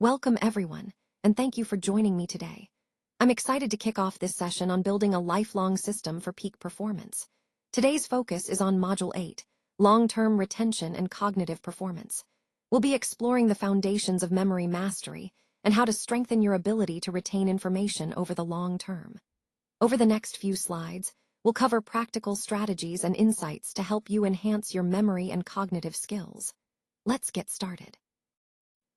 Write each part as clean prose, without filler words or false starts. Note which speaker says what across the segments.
Speaker 1: Welcome everyone, and thank you for joining me today. I'm excited to kick off this session on building a lifelong system for peak performance. Today's focus is on Module 8, Long-Term Retention and Cognitive Performance. We'll be exploring the foundations of memory mastery and how to strengthen your ability to retain information over the long term. Over the next few slides, we'll cover practical strategies and insights to help you enhance your memory and cognitive skills. Let's get started.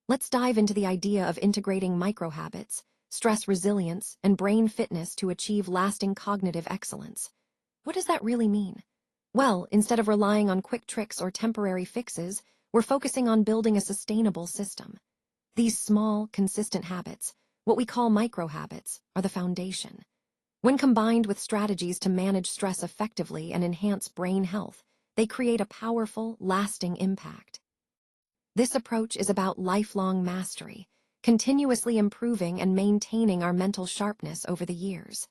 Speaker 1: Let's dive into the idea of integrating microhabits, stress resilience, and brain fitness to achieve lasting cognitive excellence. What does that really mean? Well, instead of relying on quick tricks or temporary fixes, we're focusing on building a sustainable system. These small, consistent habits, what we call microhabits, are the foundation. When combined with strategies to manage stress effectively and enhance brain health, they create a powerful, lasting impact. This approach is about lifelong mastery, continuously improving and maintaining our mental sharpness over the years.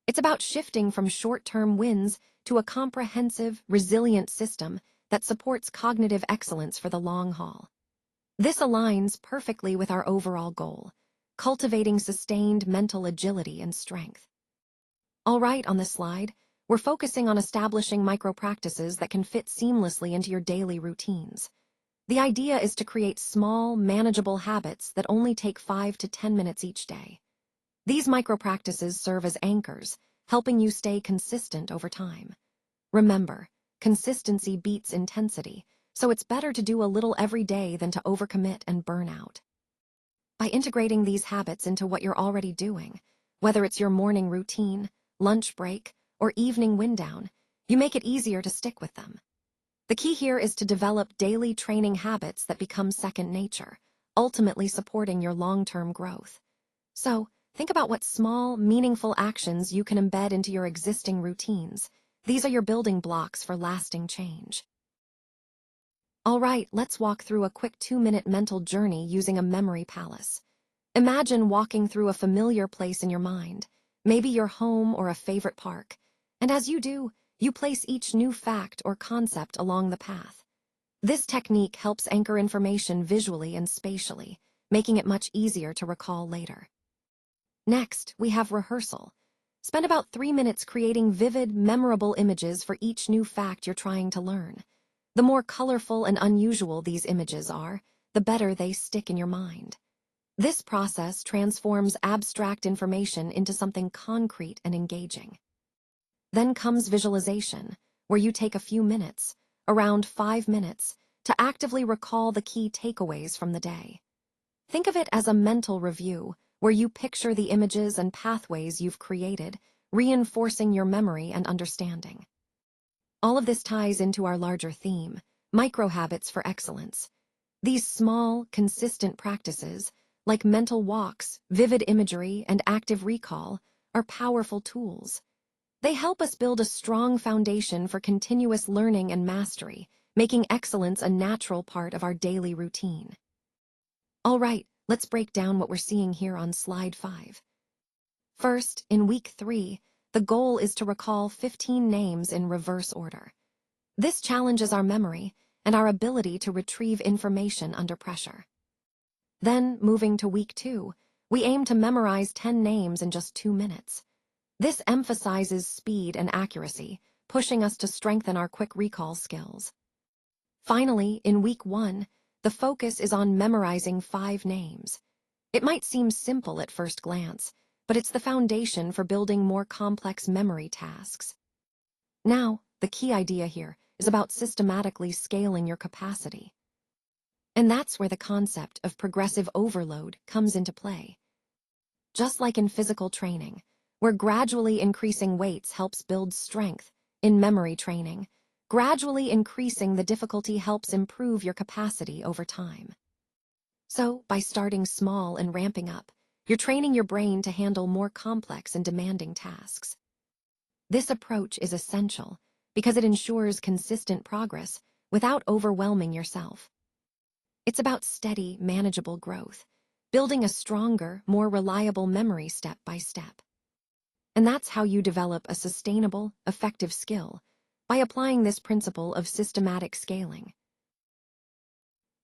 Speaker 1: It's about shifting from short-term wins to a comprehensive, resilient system that supports cognitive excellence for the long haul. This aligns perfectly with our overall goal, cultivating sustained mental agility and strength. All right, on this slide, we're focusing on establishing micro-practices that can fit seamlessly into your daily routines. The idea is to create small, manageable habits that only take 5 to 10 minutes each day. These micro-practices serve as anchors, helping you stay consistent over time. Remember, consistency beats intensity, so it's better to do a little every day than to overcommit and burn out. By integrating these habits into what you're already doing, whether it's your morning routine, lunch break, or evening wind down, you make it easier to stick with them. The key here is to develop daily training habits that become second nature, ultimately supporting your long-term growth. So, think about what small, meaningful actions you can embed into your existing routines. These are your building blocks for lasting change. All right, let's walk through a quick 2-minute mental journey using a memory palace. Imagine walking through a familiar place in your mind, maybe your home or a favorite park, and as you do, you place each new fact or concept along the path. This technique helps anchor information visually and spatially, making it much easier to recall later. Next, we have rehearsal. Spend about 3 minutes creating vivid, memorable images for each new fact you're trying to learn. The more colorful and unusual these images are, the better they stick in your mind. This process transforms abstract information into something concrete and engaging. Then comes visualization, where you take a few minutes, around 5 minutes, to actively recall the key takeaways from the day. Think of it as a mental review, where you picture the images and pathways you've created, reinforcing your memory and understanding. All of this ties into our larger theme, microhabits for excellence. These small, consistent practices, like mental walks, vivid imagery, and active recall, are powerful tools. They help us build a strong foundation for continuous learning and mastery, making excellence a natural part of our daily routine. All right, let's break down what we're seeing here on slide 5. First, in week 3, the goal is to recall 15 names in reverse order. This challenges our memory and our ability to retrieve information under pressure. Then, moving to week 2, we aim to memorize 10 names in just 2 minutes. This emphasizes speed and accuracy, pushing us to strengthen our quick recall skills. Finally, in week 1, the focus is on memorizing 5 names. It might seem simple at first glance, but it's the foundation for building more complex memory tasks. Now, the key idea here is about systematically scaling your capacity. And that's where the concept of progressive overload comes into play. Just like in physical training, where gradually increasing weights helps build strength, in memory training, gradually increasing the difficulty helps improve your capacity over time. So, by starting small and ramping up, you're training your brain to handle more complex and demanding tasks. This approach is essential because it ensures consistent progress without overwhelming yourself. It's about steady, manageable growth, building a stronger, more reliable memory step by step. And that's how you develop a sustainable, effective skill, by applying this principle of systematic scaling.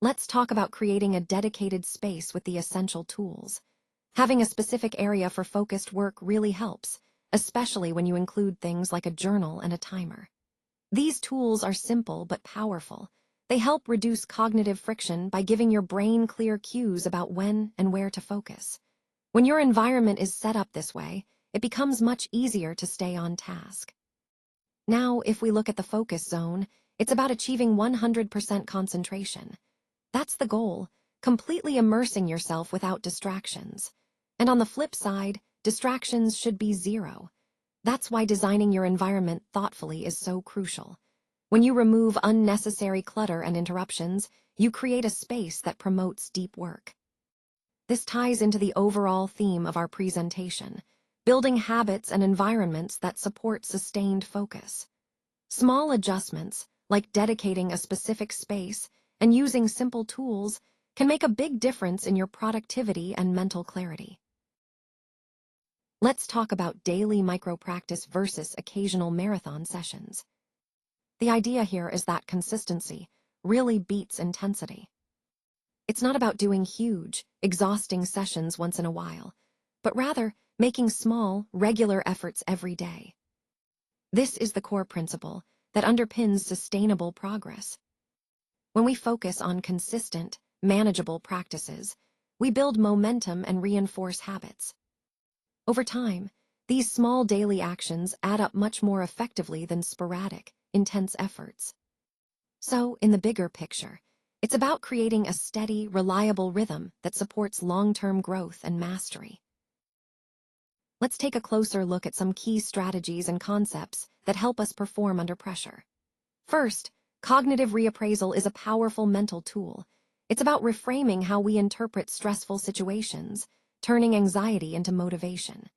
Speaker 1: Let's talk about creating a dedicated space with the essential tools. Having a specific area for focused work really helps, especially when you include things like a journal and a timer. These tools are simple but powerful. They help reduce cognitive friction by giving your brain clear cues about when and where to focus. When your environment is set up this way, it becomes much easier to stay on task. Now, if we look at the focus zone, it's about achieving 100% concentration. That's the goal, completely immersing yourself without distractions. And on the flip side, distractions should be zero. That's why designing your environment thoughtfully is so crucial. When you remove unnecessary clutter and interruptions, you create a space that promotes deep work. This ties into the overall theme of our presentation, building habits and environments that support sustained focus. Small adjustments, like dedicating a specific space and using simple tools, can make a big difference in your productivity and mental clarity. Let's talk about daily micro-practice versus occasional marathon sessions. The idea here is that consistency really beats intensity. It's not about doing huge, exhausting sessions once in a while, but rather making small, regular efforts every day. This is the core principle that underpins sustainable progress. When we focus on consistent, manageable practices, we build momentum and reinforce habits. Over time, these small daily actions add up much more effectively than sporadic, intense efforts. So, in the bigger picture, it's about creating a steady, reliable rhythm that supports long-term growth and mastery. Let's take a closer look at some key strategies and concepts that help us perform under pressure. First, cognitive reappraisal is a powerful mental tool. It's about reframing how we interpret stressful situations, turning anxiety into motivation.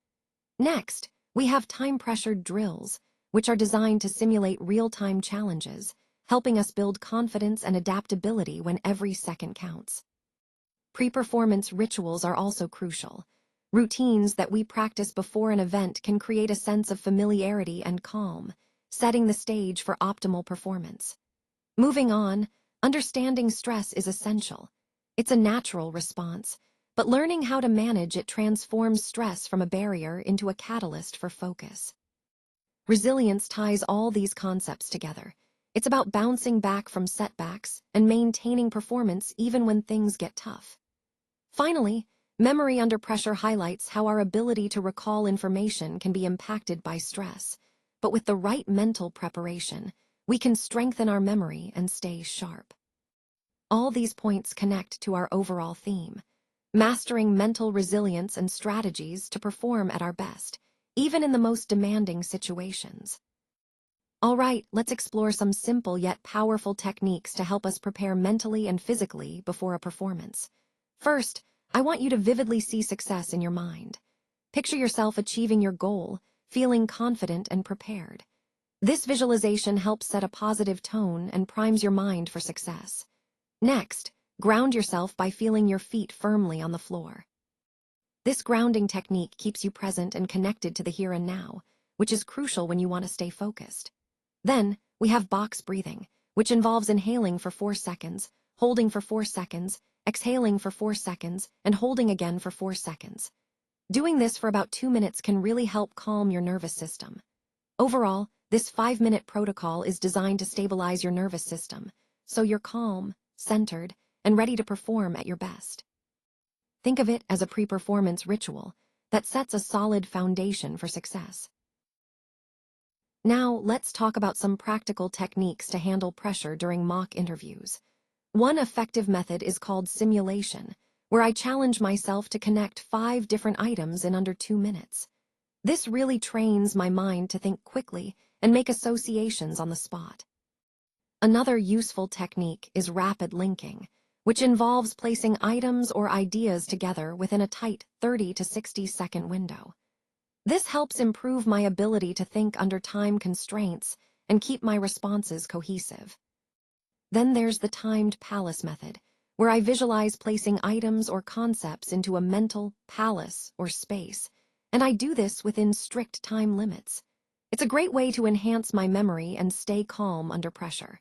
Speaker 1: Next, we have time-pressured drills, which are designed to simulate real-time challenges, helping us build confidence and adaptability when every second counts. Pre-performance rituals are also crucial. Routines that we practice before an event can create a sense of familiarity and calm, setting the stage for optimal performance. Moving on, understanding stress is essential. It's a natural response, but learning how to manage it transforms stress from a barrier into a catalyst for focus. Resilience ties all these concepts together. It's about bouncing back from setbacks and maintaining performance even when things get tough. Finally, memory under pressure highlights how our ability to recall information can be impacted by stress, but with the right mental preparation, we can strengthen our memory and stay sharp. All these points connect to our overall theme, mastering mental resilience and strategies to perform at our best, even in the most demanding situations. All right, let's explore some simple yet powerful techniques to help us prepare mentally and physically before a performance. First, I want you to vividly see success in your mind. Picture yourself achieving your goal, feeling confident and prepared. This visualization helps set a positive tone and primes your mind for success. Next, ground yourself by feeling your feet firmly on the floor. This grounding technique keeps you present and connected to the here and now, which is crucial when you want to stay focused. Then, we have box breathing, which involves inhaling for 4 seconds, holding for 4 seconds, exhaling for 4 seconds, and holding again for 4 seconds. Doing this for about 2 minutes can really help calm your nervous system. Overall, this 5-minute protocol is designed to stabilize your nervous system, so you're calm, centered, and ready to perform at your best. Think of it as a pre-performance ritual that sets a solid foundation for success. Now, let's talk about some practical techniques to handle pressure during mock interviews. One effective method is called simulation, where I challenge myself to connect 5 different items in under 2 minutes. This really trains my mind to think quickly and make associations on the spot. Another useful technique is rapid linking, which involves placing items or ideas together within a tight 30 to 60-second window. This helps improve my ability to think under time constraints and keep my responses cohesive. Then there's the timed palace method, where I visualize placing items or concepts into a mental palace or space, and I do this within strict time limits. It's a great way to enhance my memory and stay calm under pressure.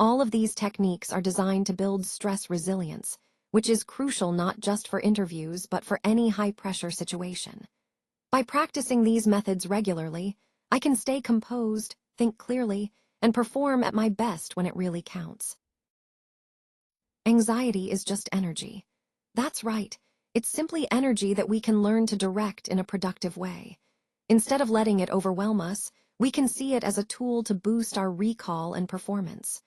Speaker 1: All of these techniques are designed to build stress resilience, which is crucial not just for interviews but for any high-pressure situation. By practicing these methods regularly, I can stay composed, think clearly, and perform at my best when it really counts. Anxiety is just energy. That's right. It's simply energy that we can learn to direct in a productive way. Instead of letting it overwhelm us, we can see it as a tool to boost our recall and performance.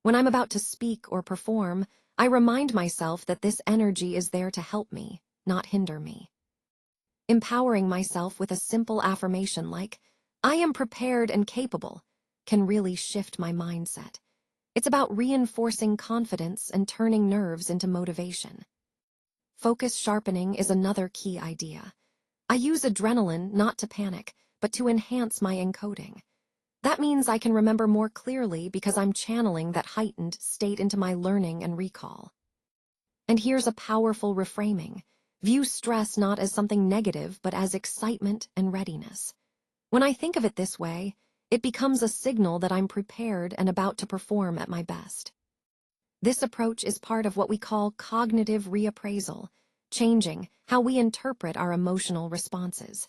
Speaker 1: When I'm about to speak or perform, I remind myself that this energy is there to help me, not hinder me. Empowering myself with a simple affirmation like, "I am prepared and capable," can really shift my mindset. It's about reinforcing confidence and turning nerves into motivation. Focus sharpening is another key idea. I use adrenaline not to panic, but to enhance my encoding. That means I can remember more clearly because I'm channeling that heightened state into my learning and recall. And here's a powerful reframing. View stress not as something negative, but as excitement and readiness. When I think of it this way, it becomes a signal that I'm prepared and about to perform at my best. This approach is part of what we call cognitive reappraisal, changing how we interpret our emotional responses.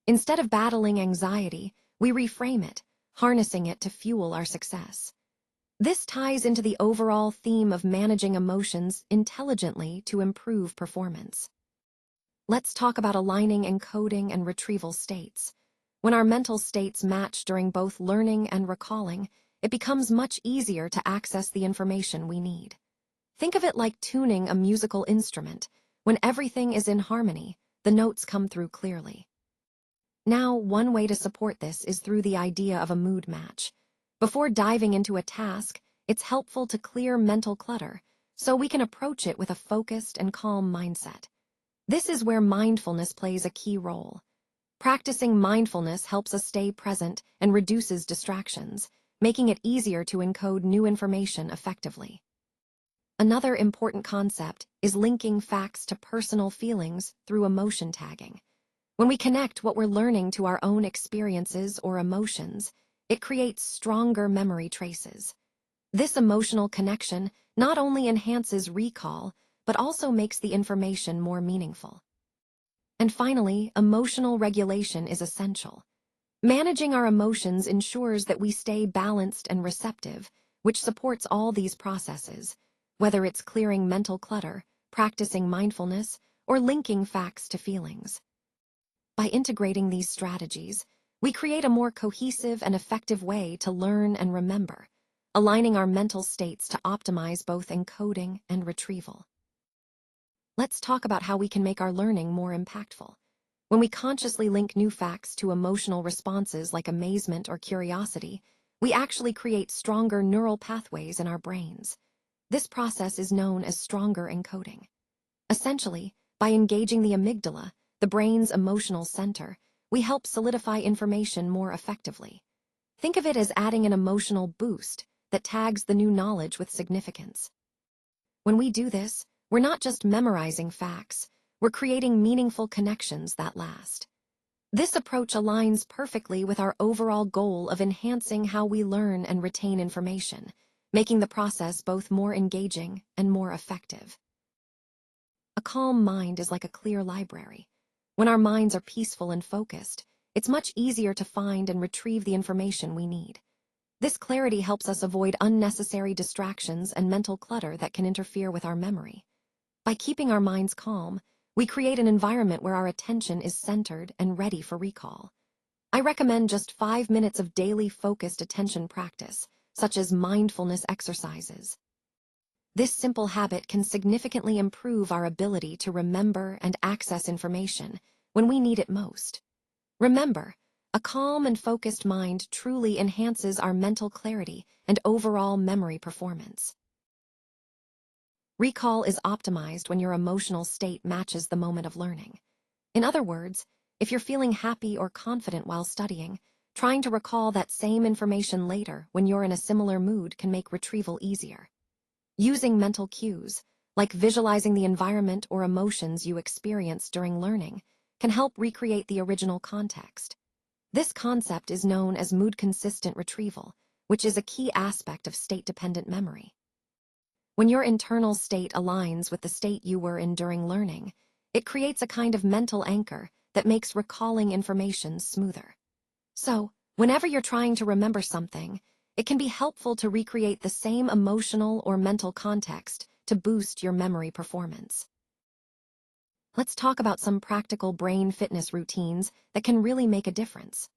Speaker 1: Instead of battling anxiety, we reframe it, harnessing it to fuel our success. This ties into the overall theme of managing emotions intelligently to improve performance. Let's talk about aligning encoding and retrieval states. When our mental states match during both learning and recalling, it becomes much easier to access the information we need. Think of it like tuning a musical instrument. When everything is in harmony, the notes come through clearly. Now, one way to support this is through the idea of a mood match. Before diving into a task, it's helpful to clear mental clutter, so we can approach it with a focused and calm mindset. This is where mindfulness plays a key role. Practicing mindfulness helps us stay present and reduces distractions, making it easier to encode new information effectively. Another important concept is linking facts to personal feelings through emotion tagging. When we connect what we're learning to our own experiences or emotions, it creates stronger memory traces. This emotional connection not only enhances recall, but also makes the information more meaningful. And finally, emotional regulation is essential. Managing our emotions ensures that we stay balanced and receptive, which supports all these processes, whether it's clearing mental clutter, practicing mindfulness, or linking facts to feelings. By integrating these strategies, we create a more cohesive and effective way to learn and remember, aligning our mental states to optimize both encoding and retrieval. Let's talk about how we can make our learning more impactful. When we consciously link new facts to emotional responses like amazement or curiosity, we actually create stronger neural pathways in our brains. This process is known as stronger encoding. Essentially, by engaging the amygdala, the brain's emotional center, we help solidify information more effectively. Think of it as adding an emotional boost that tags the new knowledge with significance. When we do this, we're not just memorizing facts, we're creating meaningful connections that last. This approach aligns perfectly with our overall goal of enhancing how we learn and retain information, making the process both more engaging and more effective. A calm mind is like a clear library. When our minds are peaceful and focused, it's much easier to find and retrieve the information we need. This clarity helps us avoid unnecessary distractions and mental clutter that can interfere with our memory. By keeping our minds calm, we create an environment where our attention is centered and ready for recall. I recommend just 5 minutes of daily focused attention practice, such as mindfulness exercises. This simple habit can significantly improve our ability to remember and access information when we need it most. Remember, a calm and focused mind truly enhances our mental clarity and overall memory performance. Recall is optimized when your emotional state matches the moment of learning. In other words, if you're feeling happy or confident while studying, trying to recall that same information later when you're in a similar mood can make retrieval easier. Using mental cues, like visualizing the environment or emotions you experienced during learning, can help recreate the original context. This concept is known as mood-consistent retrieval, which is a key aspect of state-dependent memory. When your internal state aligns with the state you were in during learning, it creates a kind of mental anchor that makes recalling information smoother. So, whenever you're trying to remember something, it can be helpful to recreate the same emotional or mental context to boost your memory performance. Let's talk about some practical brain fitness routines that can really make a difference.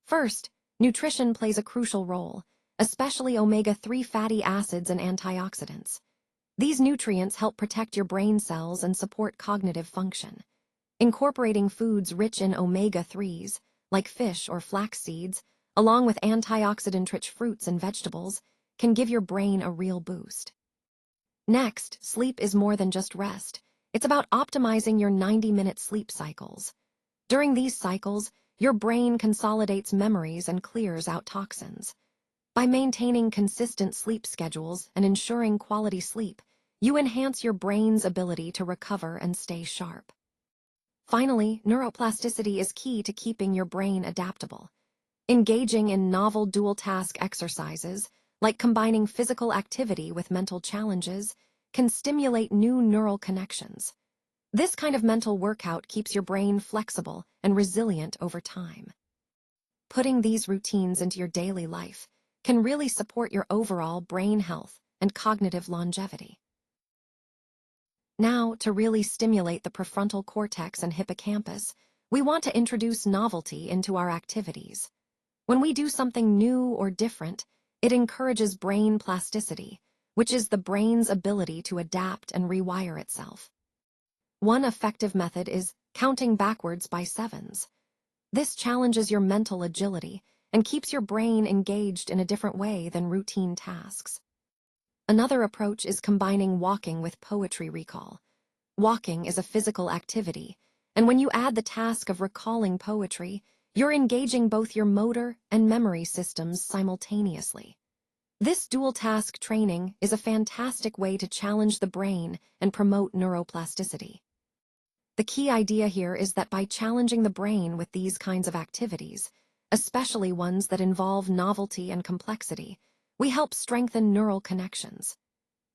Speaker 1: First, nutrition plays a crucial role, especially omega-3 fatty acids and antioxidants. These nutrients help protect your brain cells and support cognitive function. Incorporating foods rich in omega-3s, like fish or flax seeds, along with antioxidant-rich fruits and vegetables, can give your brain a real boost. Next, sleep is more than just rest. It's about optimizing your 90-minute sleep cycles. During these cycles, your brain consolidates memories and clears out toxins. By maintaining consistent sleep schedules and ensuring quality sleep, you enhance your brain's ability to recover and stay sharp. Finally, neuroplasticity is key to keeping your brain adaptable. Engaging in novel dual-task exercises, like combining physical activity with mental challenges, can stimulate new neural connections. This kind of mental workout keeps your brain flexible and resilient over time. Putting these routines into your daily life can really support your overall brain health and cognitive longevity. Now, to really stimulate the prefrontal cortex and hippocampus, we want to introduce novelty into our activities. When we do something new or different, it encourages brain plasticity, which is the brain's ability to adapt and rewire itself. One effective method is counting backwards by sevens. This challenges your mental agility and keeps your brain engaged in a different way than routine tasks. Another approach is combining walking with poetry recall. Walking is a physical activity, and when you add the task of recalling poetry, you're engaging both your motor and memory systems simultaneously. This dual-task training is a fantastic way to challenge the brain and promote neuroplasticity. The key idea here is that by challenging the brain with these kinds of activities, especially ones that involve novelty and complexity, we help strengthen neural connections.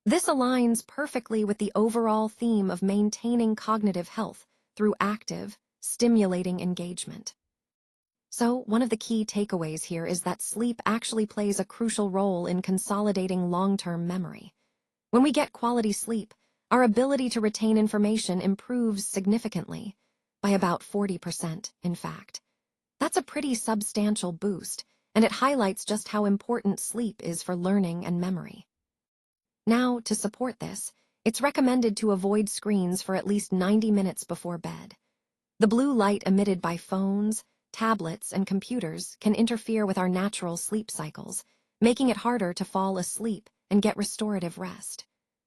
Speaker 1: This aligns perfectly with the overall theme of maintaining cognitive health through active, stimulating engagement. So, one of the key takeaways here is that sleep actually plays a crucial role in consolidating long-term memory. When we get quality sleep, our ability to retain information improves significantly, by about 40%, in fact. That's a pretty substantial boost, and it highlights just how important sleep is for learning and memory. Now, to support this, it's recommended to avoid screens for at least 90 minutes before bed. The blue light emitted by phones, tablets, and computers can interfere with our natural sleep cycles, making it harder to fall asleep and get restorative rest.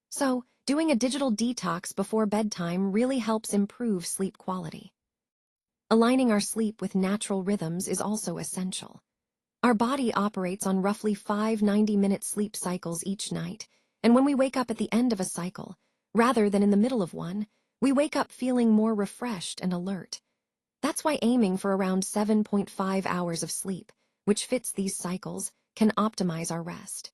Speaker 1: So, doing a digital detox before bedtime really helps improve sleep quality. Aligning our sleep with natural rhythms is also essential. Our body operates on roughly 5 90-minute sleep cycles each night, and when we wake up at the end of a cycle, rather than in the middle of one, we wake up feeling more refreshed and alert. That's why aiming for around 7.5 hours of sleep, which fits these cycles, can optimize our rest.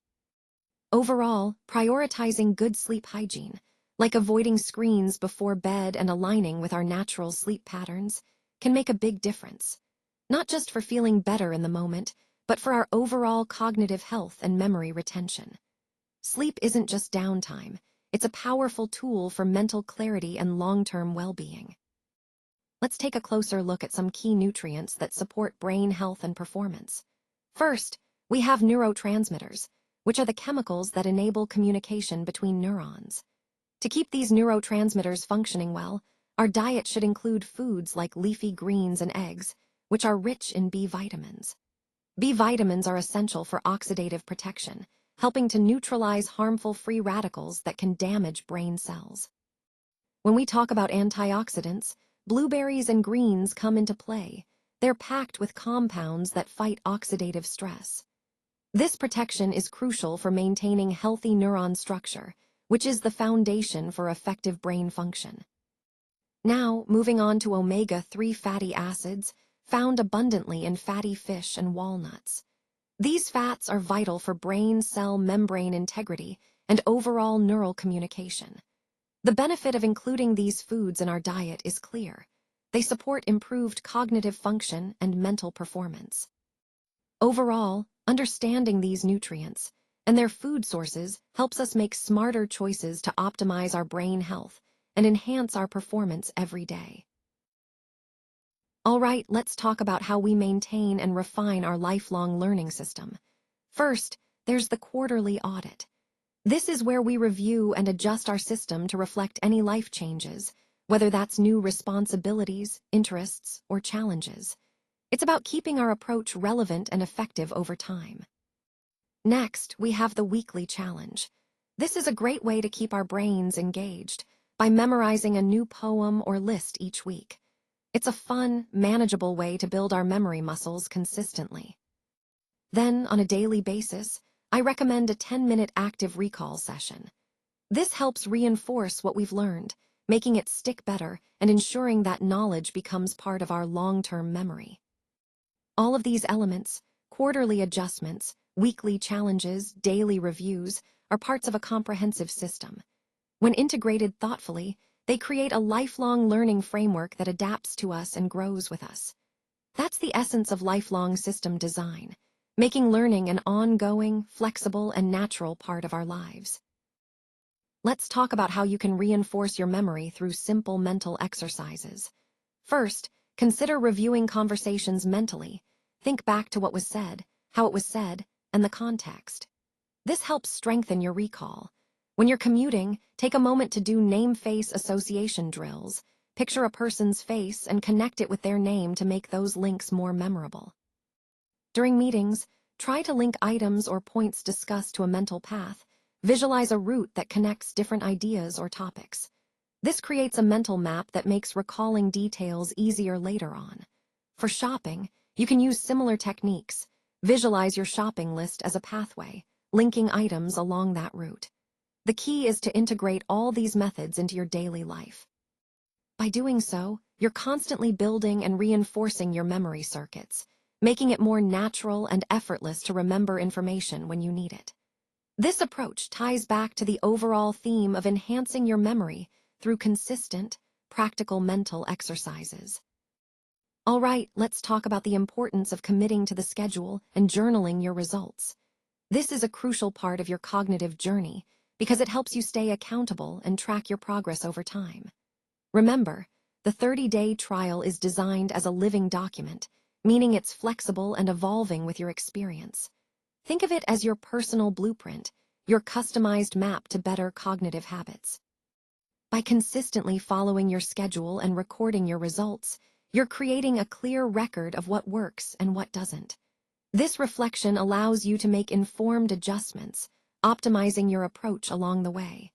Speaker 1: Overall, prioritizing good sleep hygiene, like avoiding screens before bed and aligning with our natural sleep patterns, can make a big difference, not just for feeling better in the moment, but for our overall cognitive health and memory retention. Sleep isn't just downtime, it's a powerful tool for mental clarity and long-term well-being. Let's take a closer look at some key nutrients that support brain health and performance. First, we have neurotransmitters, which are the chemicals that enable communication between neurons. To keep these neurotransmitters functioning well, our diet should include foods like leafy greens and eggs, which are rich in B vitamins. B vitamins are essential for oxidative protection, helping to neutralize harmful free radicals that can damage brain cells. When we talk about antioxidants, blueberries and greens come into play. They're packed with compounds that fight oxidative stress. This protection is crucial for maintaining healthy neuron structure, which is the foundation for effective brain function. Now, moving on to omega-3 fatty acids, found abundantly in fatty fish and walnuts. These fats are vital for brain cell membrane integrity and overall neural communication. The benefit of including these foods in our diet is clear. They support improved cognitive function and mental performance. Overall, understanding these nutrients and their food sources helps us make smarter choices to optimize our brain health and enhance our performance every day. All right, let's talk about how we maintain and refine our lifelong learning system. First, there's the quarterly audit. This is where we review and adjust our system to reflect any life changes, whether that's new responsibilities, interests, or challenges. It's about keeping our approach relevant and effective over time. Next, we have the weekly challenge. This is a great way to keep our brains engaged by memorizing a new poem or list each week. It's a fun, manageable way to build our memory muscles consistently. Then, on a daily basis, I recommend a 10-minute active recall session. This helps reinforce what we've learned, making it stick better and ensuring that knowledge becomes part of our long-term memory. All of these elements, quarterly adjustments, weekly challenges, daily reviews, are parts of a comprehensive system. When integrated thoughtfully, they create a lifelong learning framework that adapts to us and grows with us. That's the essence of lifelong system design, making learning an ongoing, flexible, and natural part of our lives. Let's talk about how you can reinforce your memory through simple mental exercises. First, consider reviewing conversations mentally. Think back to what was said, how it was said, and the context. This helps strengthen your recall. When you're commuting, take a moment to do name-face association drills. Picture a person's face and connect it with their name to make those links more memorable. During meetings, try to link items or points discussed to a mental path. Visualize a route that connects different ideas or topics. This creates a mental map that makes recalling details easier later on. For shopping, you can use similar techniques. Visualize your shopping list as a pathway, linking items along that route. The key is to integrate all these methods into your daily life. By doing so, you're constantly building and reinforcing your memory circuits, making it more natural and effortless to remember information when you need it. This approach ties back to the overall theme of enhancing your memory through consistent, practical mental exercises. All right, let's talk about the importance of committing to the schedule and journaling your results. This is a crucial part of your cognitive journey because it helps you stay accountable and track your progress over time. Remember, the 30-day trial is designed as a living document, meaning it's flexible and evolving with your experience. Think of it as your personal blueprint, your customized map to better cognitive habits. By consistently following your schedule and recording your results, you're creating a clear record of what works and what doesn't. This reflection allows you to make informed adjustments, optimizing your approach along the way.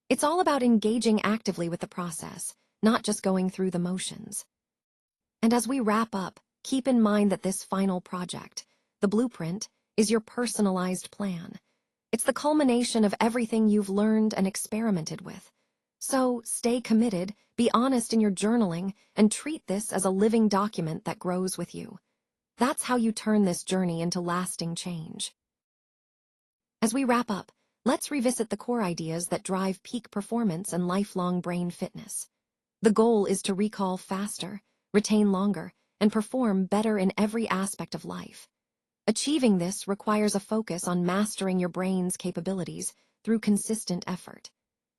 Speaker 1: It's all about engaging actively with the process, not just going through the motions. And as we wrap up, keep in mind that this final project, the blueprint, is your personalized plan. It's the culmination of everything you've learned and experimented with. So stay committed, be honest in your journaling, and treat this as a living document that grows with you. That's how you turn this journey into lasting change. As we wrap up, let's revisit the core ideas that drive peak performance and lifelong brain fitness. The goal is to recall faster, retain longer, and perform better in every aspect of life. Achieving this requires a focus on mastering your brain's capabilities through consistent effort.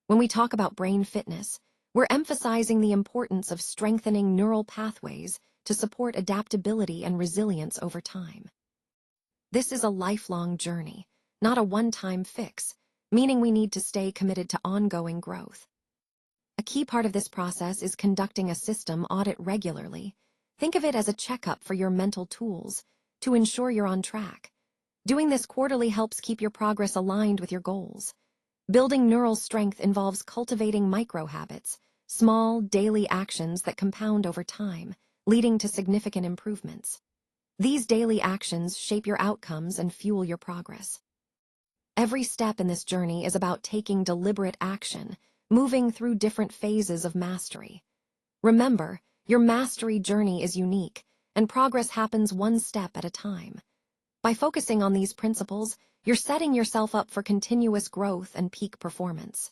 Speaker 1: When we talk about brain fitness, we're emphasizing the importance of strengthening neural pathways to support adaptability and resilience over time. This is a lifelong journey, not a one-time fix, meaning we need to stay committed to ongoing growth. A key part of this process is conducting a system audit regularly. Think of it as a checkup for your mental tools to ensure you're on track. Doing this quarterly helps keep your progress aligned with your goals. Building neural strength involves cultivating micro-habits, small, daily actions that compound over time, leading to significant improvements. These daily actions shape your outcomes and fuel your progress. Every step in this journey is about taking deliberate action, moving through different phases of mastery. Remember, your mastery journey is unique, and progress happens one step at a time. By focusing on these principles, you're setting yourself up for continuous growth and peak performance.